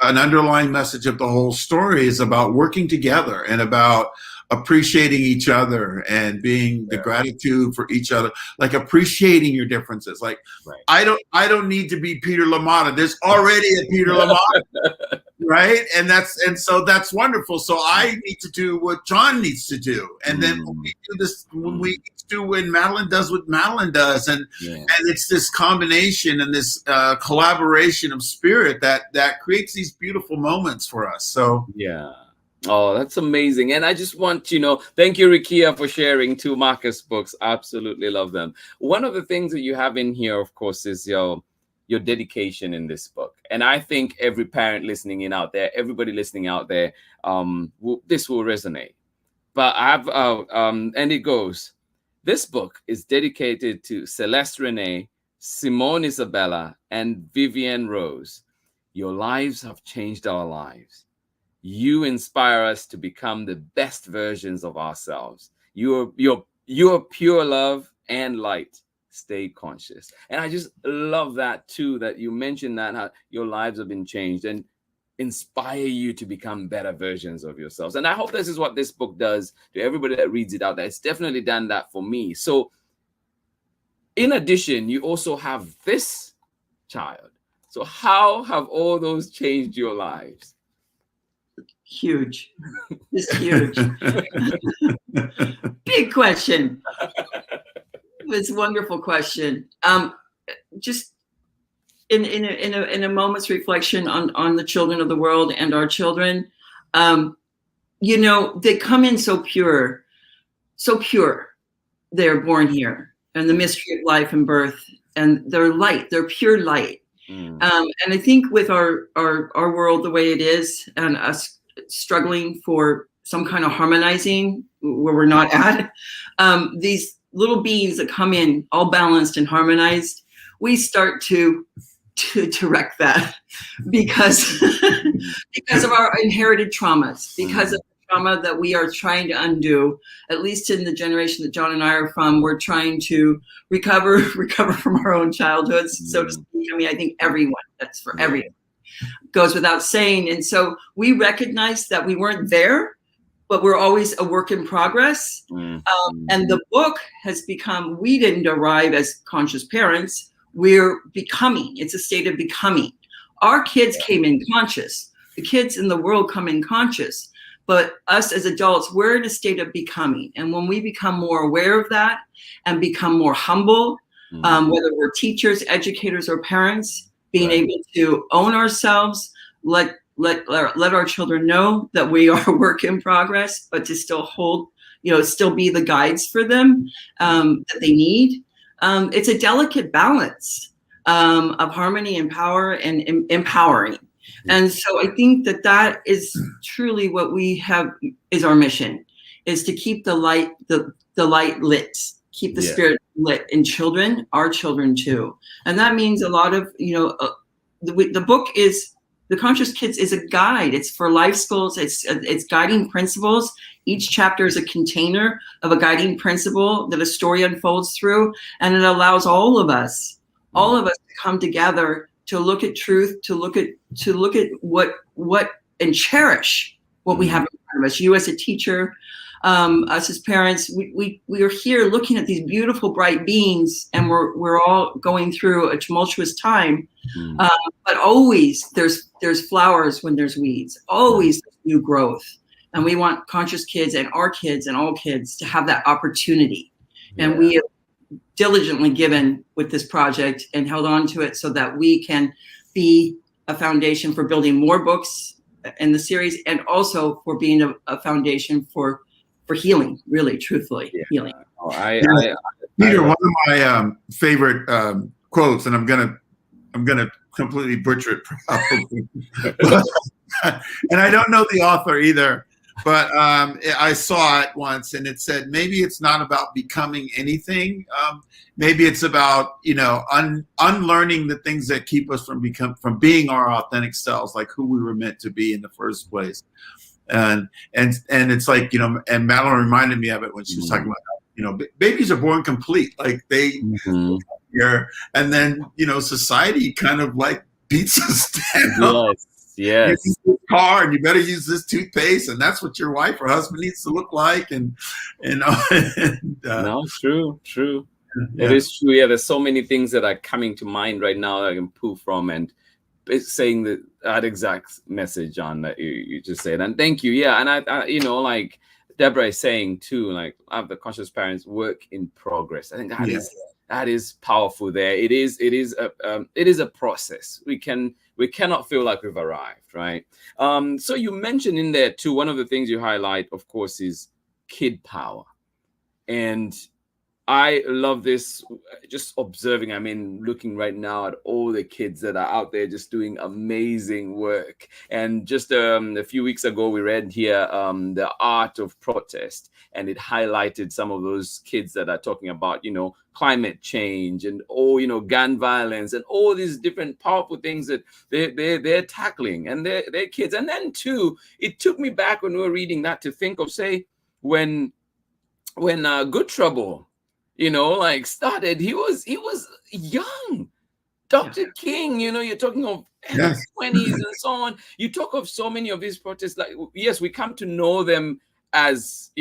an underlying message of the whole story, is about working together and about appreciating each other and being the gratitude for each other, like appreciating your differences. Like, I don't need to be Peter LaMotta. There's already a Peter LaMotta, right? And so that's wonderful. So I need to do what John needs to do, and then when we do this, when Madeline does what Madeline does, and it's this combination and this collaboration of spirit that creates these beautiful moments for us. So Oh, that's amazing. And I just want to know, thank you, Rikia, for sharing 2 Marcus books. Absolutely love them. One of the things that you have in here, of course, is your dedication in this book. And I think every parent listening in out there, everybody listening out there, this will resonate. But and it goes, this book is dedicated to Celeste Renee, Simone Isabella, and Vivienne Rose. Your lives have changed our lives. You inspire us to become the best versions of ourselves. You're pure love and light. Stay conscious. And I just love that too, that you mentioned that how your lives have been changed and inspire you to become better versions of yourselves. And I hope this is what this book does to everybody that reads it out there. It's definitely done that for me. So in addition, you also have this child. So how have all those changed your lives? Huge. It's huge. Big question. It's a wonderful question. Just in a moment's reflection on the children of the world and our children, you know, they come in so pure. They're born here, and the mystery of life and birth, and they're light. They're pure light. And I think with our world the way it is, and us struggling for some kind of harmonizing where we're not at, these little beings that come in all balanced and harmonized, we start to wreck that because of our inherited traumas, because of the trauma that we are trying to undo. At least in the generation that John and I are from, we're trying to recover from our own childhoods, so to speak. I mean, I think everyone, that's for everyone, goes without saying. And so we recognize that we weren't there, but we're always a work in progress. And the book has become, we didn't arrive as conscious parents, we're becoming. It's a state of becoming. Our kids came in conscious. The kids in the world come in conscious. But us as adults, we're in a state of becoming. And when we become more aware of that and become more humble, whether we're teachers, educators, or parents, being able to own ourselves, let our children know that we are a work in progress, but to still hold, still be the guides for them that they need. It's a delicate balance of harmony and power and empowering. And so I think that is truly what we have is our mission, is to keep the light lit, keep the spirit lit in children, our children too. And that means a lot of, the book is, The Conscious Kidz is a guide. It's for life skills. It's guiding principles. Each chapter is a container of a guiding principle that a story unfolds through. And it allows all of us to come together to look at truth, to look at what and cherish what we have in front of us. You as a teacher, us as parents, we are here looking at these beautiful, bright beings, and we're all going through a tumultuous time. But always there's flowers when there's weeds. Always new growth, and we want conscious kids and our kids and all kids to have that opportunity. And we have diligently given with this project and held on to it so that we can be a foundation for building more books in the series, and also for being a foundation for healing, really, truthfully, healing. Peter, one of my favorite quotes, and I'm gonna completely butcher it probably, and I don't know the author either, but I saw it once, and it said, maybe it's not about becoming anything. Maybe it's about unlearning the things that keep us from being our authentic selves, like who we were meant to be in the first place. And it's like, and Madeline reminded me of it when she was talking about, babies are born complete, like they here, and then society kind of like beats us down. Yes. You use this car, and you better use this toothpaste, and that's what your wife or husband needs to look like, and no, true. It is true. Yeah, there's so many things that are coming to mind right now that I can pull from, and it's saying that exact message, John, that you just said. And thank you. Yeah. And I like Deborah is saying too, like, have the conscious parents work in progress. I think That is powerful there. It is a process. We cannot feel like we've arrived, right? So you mentioned in there too, one of the things you highlight, of course, is kid power. And I love this, just observing, I mean, looking right now at all the kids that are out there just doing amazing work. And just a few weeks ago, we read here The Art of Protest, and it highlighted some of those kids that are talking about, climate change and gun violence and all these different powerful things that they're tackling, and they're kids. And then too, it took me back when we were reading that to think of, say, when Good Trouble, started, he was young. Dr. King, you're talking of Yes. 20s and so on. You talk of so many of these protests, like, yes, we come to know them as,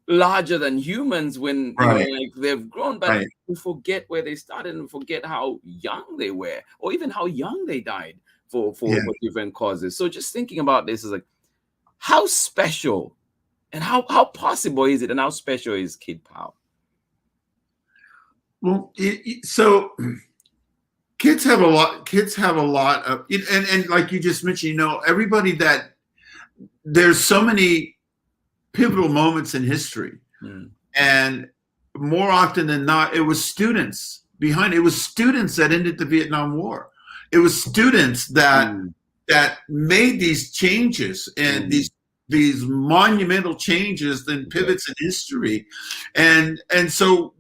larger than humans when they've grown, but we forget where they started and forget how young they were, or even how young they died for different causes. So just thinking about this is like, how special and how possible is it, and how special is kid power? Well, so kids have a lot of, and like you just mentioned, everybody there's so many pivotal moments in history, and more often than not, it was students that ended the Vietnam War. It was students that made these changes and these monumental changes and pivots in history, and so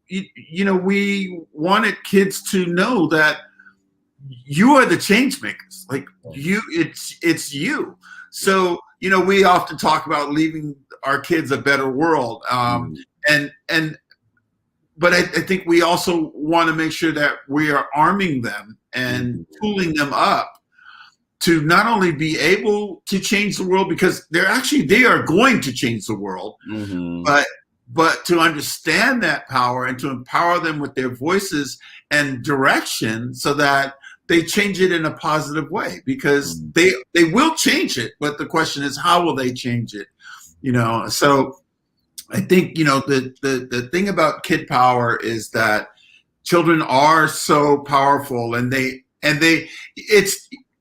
we wanted kids to know that you are the change makers. Like it's you. So we often talk about leaving our kids a better world, but I think we also want to make sure that we are arming them and tooling them up to not only be able to change the world, because they are going to change the world, but to understand that power and to empower them with their voices and direction so that they change it in a positive way, because they will change it. But the question is, how will they change it? So I think, the thing about kid power is that children are so powerful,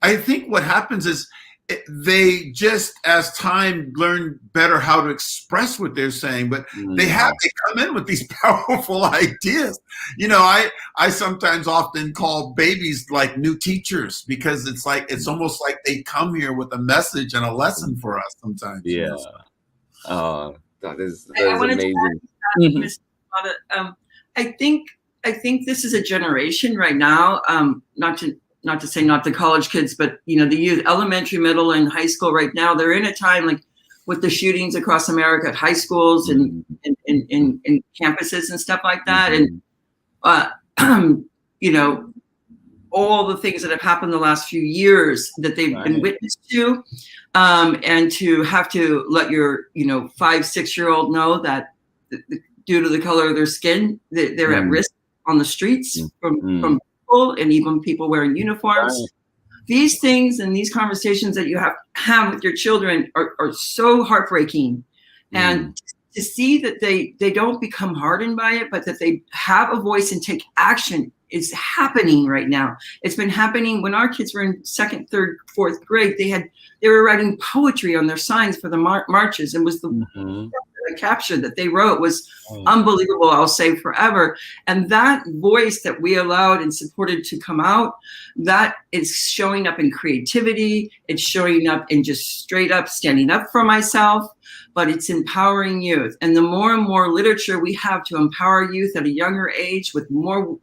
I think what happens is they just, as time, learn better how to express what they're saying, but they come in with these powerful ideas. I sometimes often call babies like new teachers, because it's almost like they come here with a message and a lesson for us sometimes. Yeah. That is amazing. I think this is a generation right now, not to say not the college kids, but the youth, elementary, middle, and high school right now, they're in a time like with the shootings across America at high schools and in campuses and stuff like that. And, all the things that have happened the last few years that they've been witness to, and to have to let your, 5-6-year-old know that due to the color of their skin, they're at risk on the streets from and even people wearing uniforms. These things and these conversations that you have with your children are so heartbreaking. And to see that they don't become hardened by it, but that they have a voice and take action is happening right now. It's been happening when our kids were in 2nd, 3rd, 4th grade. They were writing poetry on their signs for the marches, and was the capture that they wrote was unbelievable. I'll say forever. And that voice that we allowed and supported to come out, that is showing up in creativity. It's showing up in just straight up standing up for myself, but it's empowering youth. And the more and more literature we have to empower youth at a younger age, with more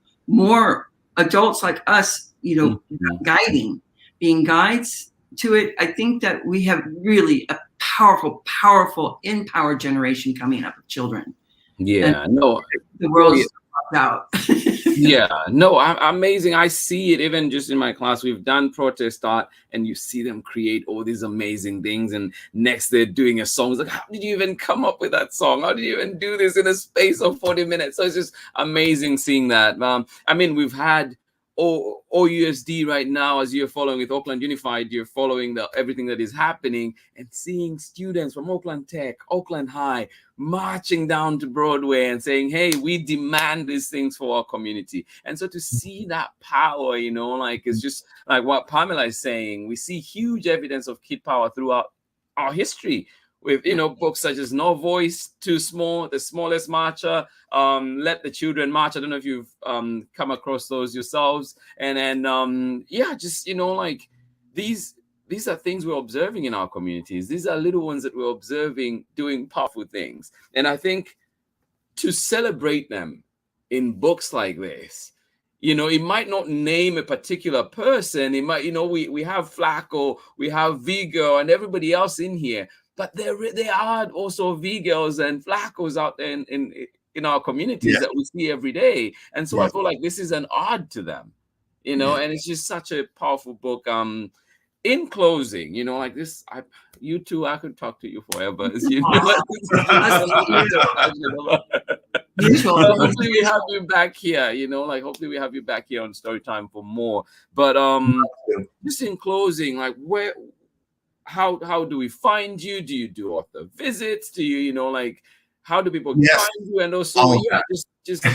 adults like us, being guides to it, I think that we have really a powerful, empowered generation coming up of children. Yeah, and the world is out. Amazing. I see it even just in my class. We've done protest art, and you see them create all these amazing things, and next they're doing a song. It's like, how did you even come up with that song? How did you even do this in a space of 40 minutes? So it's just amazing seeing that. We've had OUSD right now, as you're following with Oakland Unified, you're following everything that is happening and seeing students from Oakland Tech, Oakland High, marching down to Broadway and saying, hey, we demand these things for our community. And so to see that power, you know, like, it's just like what Pamela is saying. We see huge evidence of kid power throughout our history, with, you know, books such as No Voice Too Small, The Smallest Marcher, Let the Children March. I don't know if you've come across those yourselves. And then, yeah, just, you know, like, these are things we're observing in our communities. These are little ones that we're observing doing powerful things. And I think to celebrate them in books like this, you know, it might not name a particular person. It might, you know, we have Flacco, we have V-Girl and everybody else in here. But there are also V-Girls and Flaccos out there in our communities that we see every day. And so I feel like this is an ode to them, you know, and it's just such a powerful book. In closing, you know, like this, you two, I could talk to you forever. You know, hopefully we have you back here, you know, like hopefully we have you back here on Storytime for more. But just in closing, like how do we find you? Do you do author visits? Do you, you know, like, how do people find you? And also, just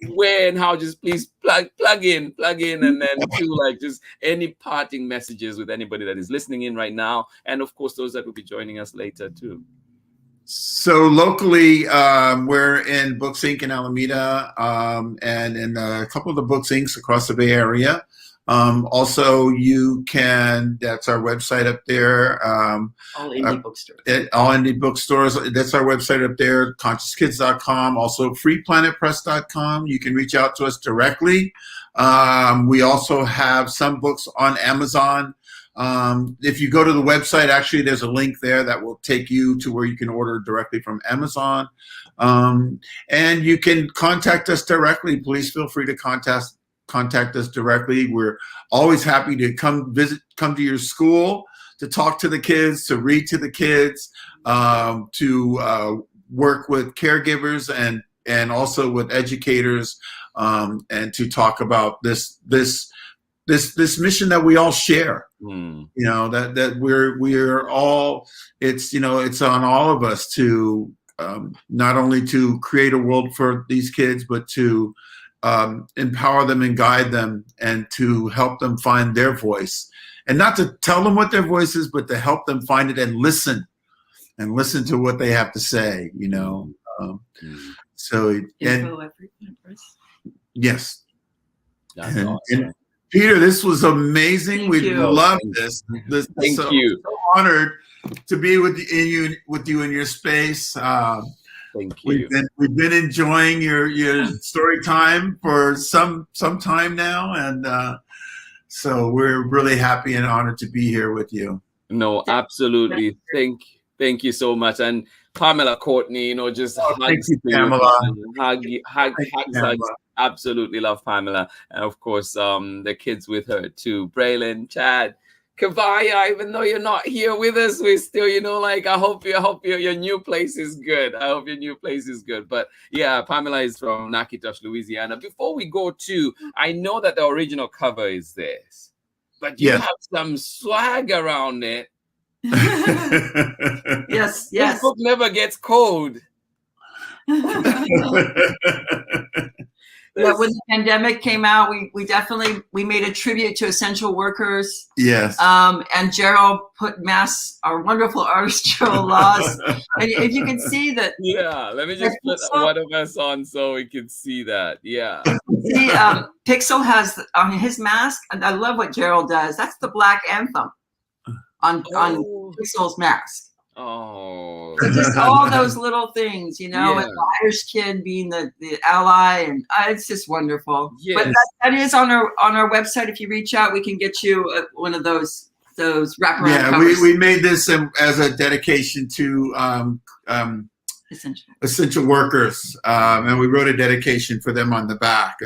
where and how, just please plug in, and then to like just any parting messages with anybody that is listening in right now. And of course, those that will be joining us later too. So locally, we're in Books Inc. in Alameda, and in a couple of the Books Inc.s across the Bay Area. Also, you can, that's our website up there. All indie bookstores. All indie bookstores. That's our website up there, consciouskidz.com. Also, freeplanetpress.com. You can reach out to us directly. We also have some books on Amazon. If you go to the website, actually, there's a link there that will take you to where you can order directly from Amazon. And you can contact us directly. Please feel free to contact us directly. We're always happy to come to your school, to talk to the kids, to read to the kids, to work with caregivers and also with educators, and to talk about this mission that we all share. You know, that we're all, it's, you know, it's on all of us to not only to create a world for these kids, but to empower them and guide them and to help them find their voice, and not to tell them what their voice is, but to help them find it and listen to what they have to say, you know. So, and yes. That's awesome. And Peter, this was amazing. We love this. Thank you. So honored to be with you in your space. Thank you. We've been enjoying your story time for some time now, and so we're really happy and honored to be here with you. No, absolutely. Thank you so much. And Pamela Courtney, you know, just thank you, Pamela. Hugs. Absolutely love Pamela, and of course, the kids with her too, Braylon, Chad, Kavaya. Even though you're not here with us, we still, you know, like, I hope your new place is good. I hope your new place is good. But yeah, Pamela is from Natchitoches, Louisiana. Before we go to, I know that the original cover is this, but you have some swag around it. Yes. This book never gets cold. Yeah, when the pandemic came out, we definitely made a tribute to essential workers. Yes. And JERL put masks, our wonderful artist JERL Laws. And if you can see that. Yeah, let me just put one of us on so we can see that. Yeah. See, Pixel has on his mask, and I love what JERL does. That's the Black Anthem on Pixel's mask. Oh, so just all those little things, you know, and the Irish kid being the ally, and it's just wonderful. Yes. But that is on our website. If you reach out, we can get you one of those wraparound covers. We made this as a dedication to essential workers, and we wrote a dedication for them on the back.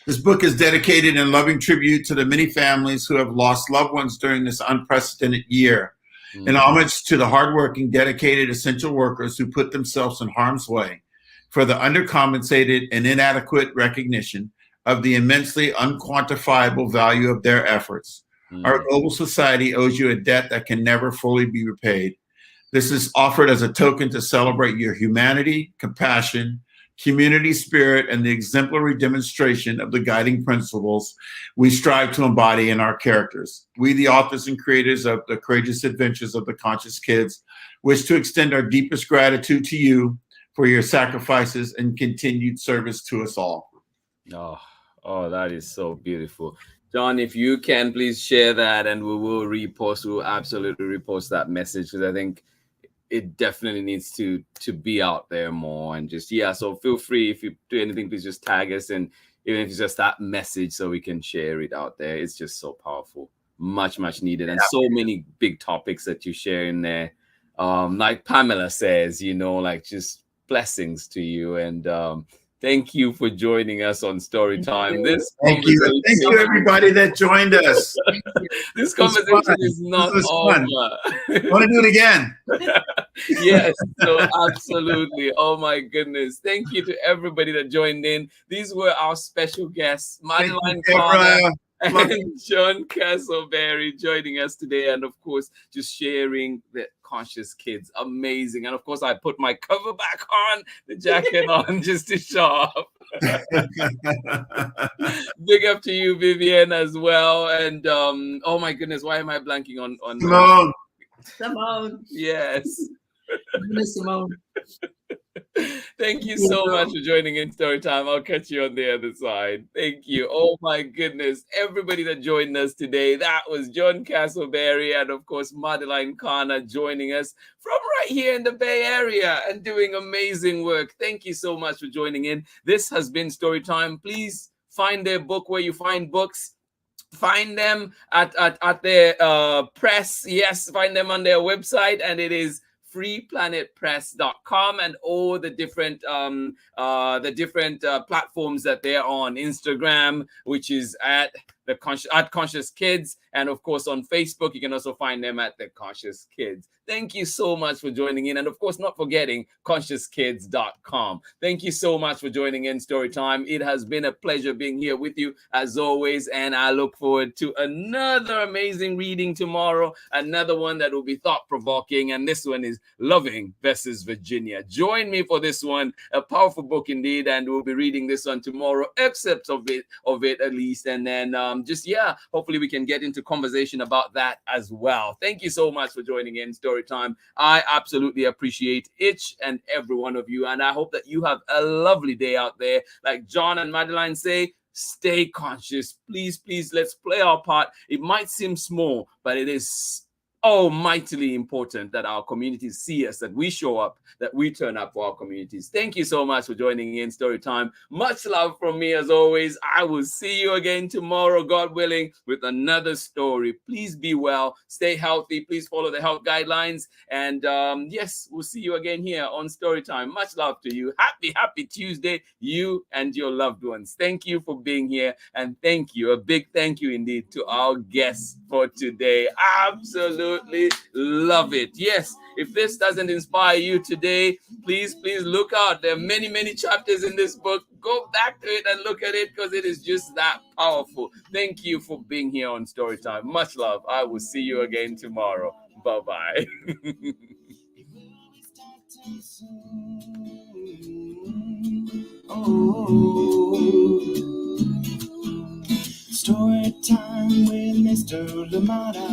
This book is dedicated in loving tribute to the many families who have lost loved ones during this unprecedented year. In homage to the hardworking, dedicated essential workers who put themselves in harm's way for the undercompensated and inadequate recognition of the immensely unquantifiable value of their efforts. Our global society owes you a debt that can never fully be repaid. This is offered as a token to celebrate your humanity, compassion, community spirit, and the exemplary demonstration of the guiding principles we strive to embody in our characters. We, the authors and creators of The Courageous Adventures of the Conscious Kids, wish to extend our deepest gratitude to you for your sacrifices and continued service to us all. Oh, that is so beautiful. John, if you can, please share that, and we will repost. We will absolutely repost that message, because I think it definitely needs to be out there more. And just, so feel free, if you do anything, please just tag us, and even if it's just that message, so we can share it out there. It's just so powerful, much needed, and so many big topics that you share in there. Like Pamela says, like just blessings to you, and thank you for joining us on Storytime. Thank you, everybody that joined us. This conversation is not over. Want to do it again? Yes, so absolutely. Oh my goodness. Thank you to everybody that joined in. These were our special guests, Madeline and John Casselberry, joining us today, and of course just sharing the Conscious Kids. Amazing. And of course I put my cover back on, the jacket on, just to show up. Big up to you, Vivian, as well. And oh my goodness, why am I blanking on Simone? Yes. Simone. Thank you so much for joining in Storytime. I'll catch you on the other side. Thank you. Oh my goodness. Everybody that joined us today, that was John Casselberry, and of course Madeline Connor joining us from right here in the Bay Area and doing amazing work. Thank you so much for joining in. This has been Storytime. Please find their book where you find books. Find them at their press. Yes, find them on their website, and it is freeplanetpress.com, and all the different platforms that they're on. Instagram, which is at Conscious Kids, and of course on Facebook you can also find them at The Conscious Kids. Thank you so much for joining in, and of course not forgetting consciouskids.com. Thank you so much for joining in Storytime. It has been a pleasure being here with you as always, and I look forward to another amazing reading tomorrow, another one that will be thought-provoking, and this one is Loving versus Virginia. Join me for this one, a powerful book indeed, and we'll be reading this one tomorrow, excerpts of it at least, and then hopefully we can get into conversation about that as well. Thank you so much for joining in Storytime. I absolutely appreciate each and every one of you, and I hope that you have a lovely day out there. Like John and Madeline say, stay conscious. Please, let's play our part. It might seem small, but it is mightily important that our communities see us, that we show up, that we turn up for our communities. Thank you so much for joining in Storytime. Much love from me as always. I will see you again tomorrow, God willing, with another story. Please be well, stay healthy, please follow the health guidelines, and we'll see you again here on Storytime. Much love to you. Happy Tuesday, you and your loved ones. Thank you for being here, and thank you, a big thank you indeed to our guests for today. Absolutely love it. Yes, if this doesn't inspire you today, please look out. There are many chapters in this book. Go back to it and look at it, because it is just that powerful. Thank you for being here on Storytime. Much love. I will see you again tomorrow. Bye-bye. Story time with Mr. Lamada,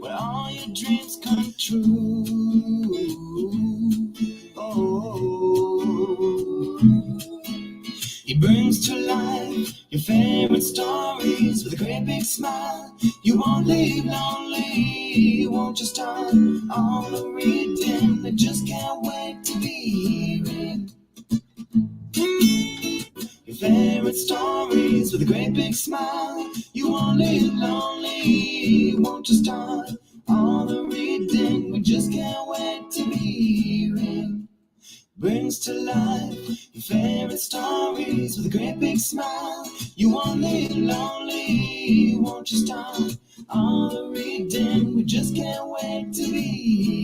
where all your dreams come true. He brings to life your favorite stories with a great big smile. You won't leave lonely, you won't just start on the reading. I just can't wait to be hearing your favorite stories with a great big smile. You won't live lonely, you won't just start all the reading. We just can't wait to be hearing. Brings to life your favorite stories with a great big smile. You won't live lonely, you won't just start all the reading. We just can't wait to be